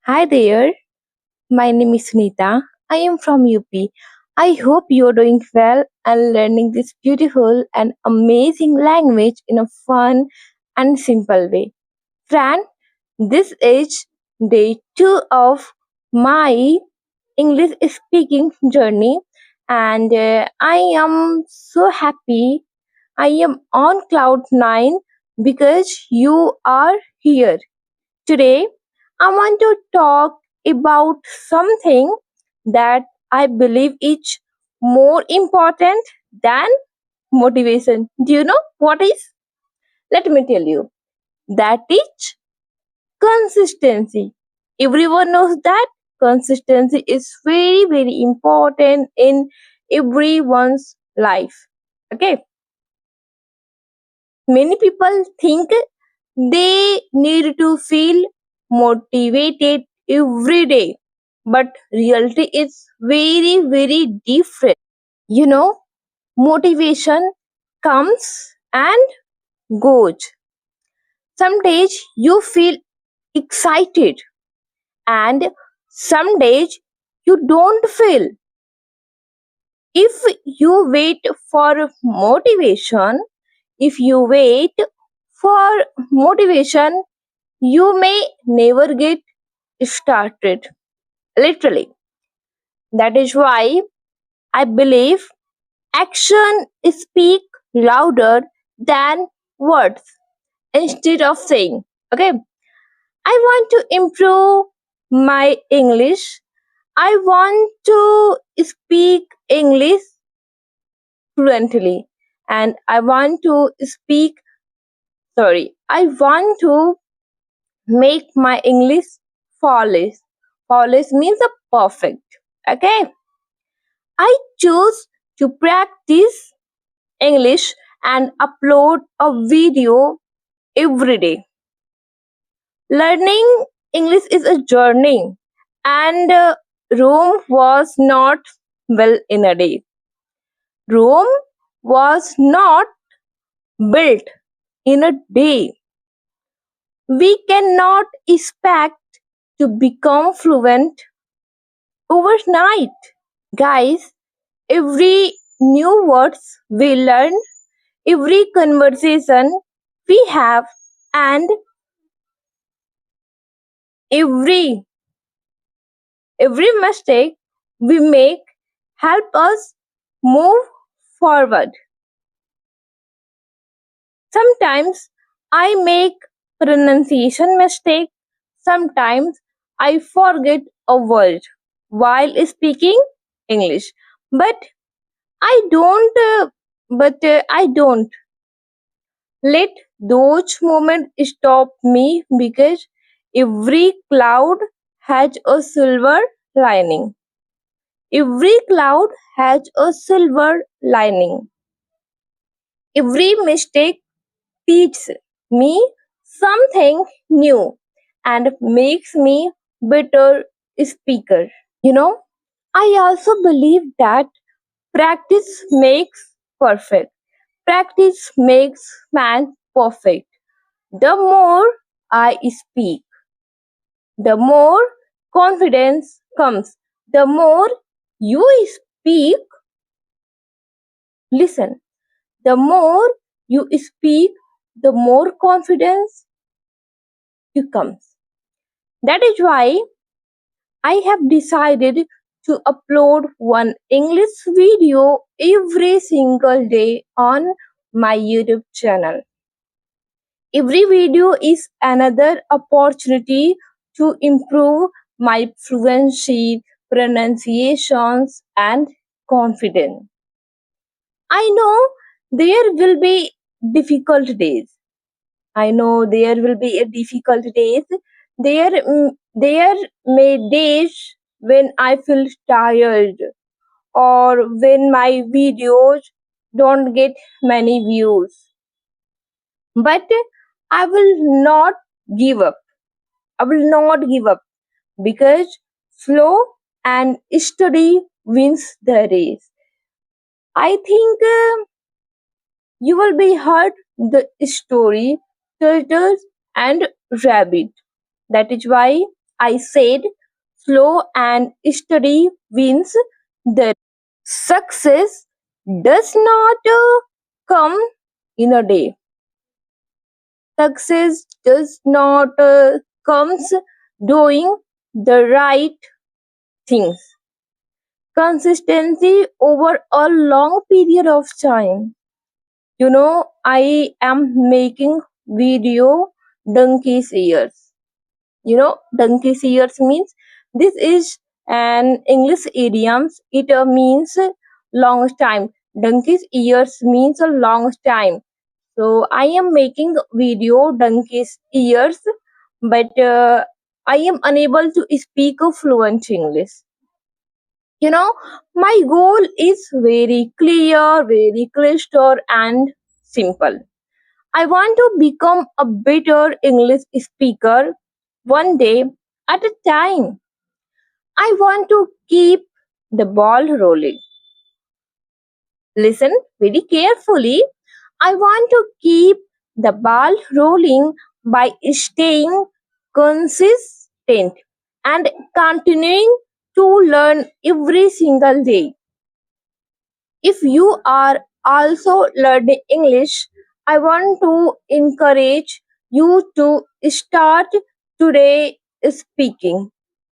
Hi there, my name is Sunita. I am from UP. I hope you're doing well and learning this beautiful and amazing language in a fun and simple way. Fran, this is day 2 of my English speaking journey, and I am so happy. I am on cloud 9 because you are here. Today, I want to talk about something that I believe is more important than motivation. Do you know what is? Let me tell you. That is consistency. Everyone knows that consistency is very, very important in everyone's life. Okay. Many people think they need to feel motivated every day, but reality is very, very different. You know, motivation comes and goes. Some days you feel excited, and some days you don't feel. If you wait for motivation, if you wait for motivation, you may never get started. Literally. That is why I believe action speak louder than words. Instead of saying, okay, I want to improve my English. I want to speak English fluently. And I want to I want to make my English flawless. Flawless means a perfect. Okay. I choose to practice English and upload a video every day. Learning English is a journey, and Rome was not built in a day. Rome was not built in a day. We cannot expect to become fluent overnight. Guys, every new words we learn, every conversation we have, and every every mistake we make help us move forward. Sometimes I make pronunciation mistake. Sometimes I forget a word while speaking English. But I don't let those moments stop me because every cloud has a silver lining. Every cloud has a silver lining. Every mistake teaches me something new and makes me better speaker. I also believe that practice makes perfect. Practice makes man perfect. The more I speak, the more confidence comes. The more you speak, listen, the more you speak, the more confidence you comes. That is why I have decided to upload one English video every single day on my YouTube channel. Every video is another opportunity to improve my fluency, pronunciations, and confidence. I know there will be difficult days. I know there will be a difficult days. There may days when I feel tired or when my videos don't get many views. But I will not give up. I will not give up because slow and steady wins the race. I think you will be heard the story turtles and rabbit. That is why I said slow and steady wins the success does not come in a day. Success does not comes doing the right things. Consistency over a long period of time. I am making video donkey's ears. Donkey's ears means this is an English idiom. It means long time. Donkey's ears means a long time. So I am making video donkey's ears, but I am unable to speak a fluent English. My goal is very clear, very crystal and simple. I want to become a better English speaker one day at a time. I want to keep the ball rolling. Listen very carefully. I want to keep the ball rolling by staying consistent and continuing to learn every single day. If you are also learning English, I want to encourage you to start today speaking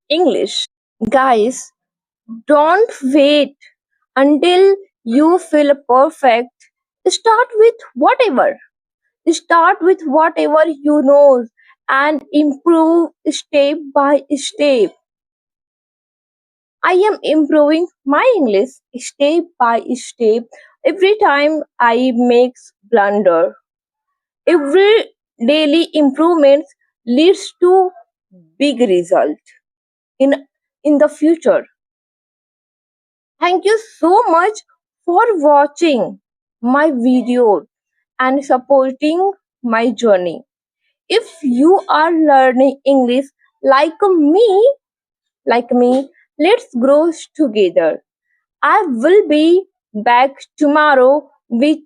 English. Guys, don't wait until you feel perfect. Start with whatever. Start with whatever you know and improve step by step. I am improving my English step by step. Every time I make blunder, every daily improvement leads to big result in in the future. Thank you so much for watching my video and supporting my journey. If you are learning English like me, let's grow together. I will be back tomorrow with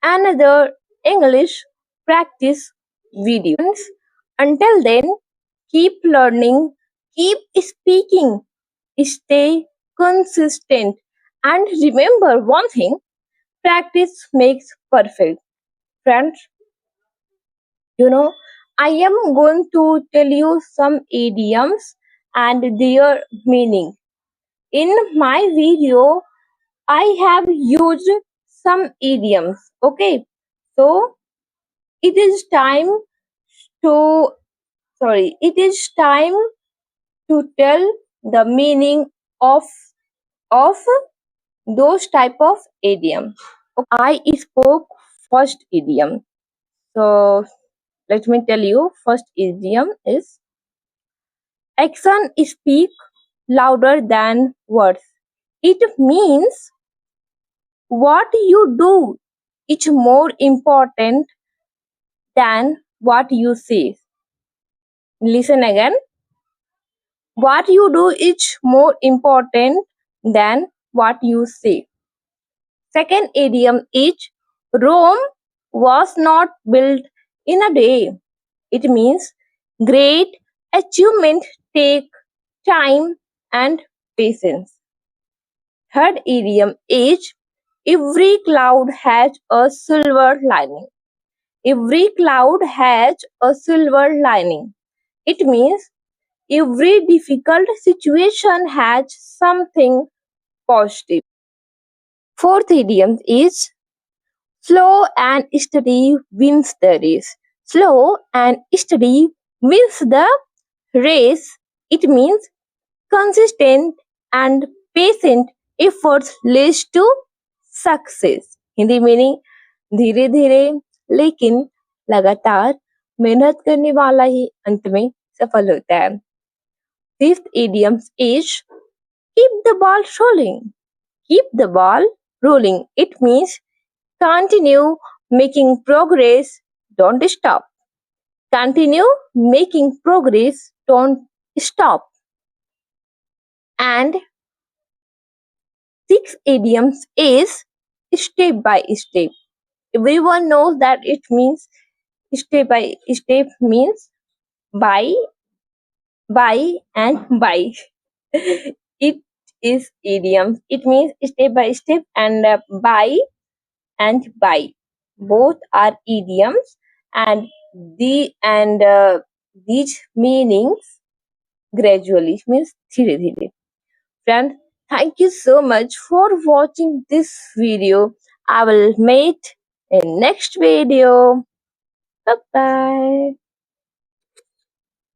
another English practice video. Until then, keep learning, keep speaking, stay consistent, and remember one thing: practice makes perfect. Friends, I am going to tell you some idioms and their meaning. In my video, I have used some idioms. Okay, so it is time to it is time to tell the meaning of of those type of idiom. I spoke first idiom. So let me tell you, first idiom is action speak louder than words. It means what you do is more important than what you say. Listen again. What you do is more important than what you say. Second idiom is Rome was not built in a day. It means great achievement take time and patience. Third idiom is every cloud has a silver lining. Every cloud has a silver lining. It means every difficult situation has something positive. Fourth idiom is slow and steady wins the race. Slow and steady wins the race. It means consistent and patient efforts leads to success. Hindi meaning धीरे धीरे लेकिन लगातार मेहनत करने वाला ही अंत में सफल होता है. Fifth idiom is keep the ball rolling. Keep the ball rolling. It means continue making progress, don't stop. Continue making progress, don't stop. And sixth idiom is step by step. Everyone knows that it means step by step means by by and by. It is idioms. It means step by step, and by and by. Both are idioms, and these meanings gradually means धीरे धीरे. Friends, thank you so much for watching this video. I will meet in next video. Bye bye.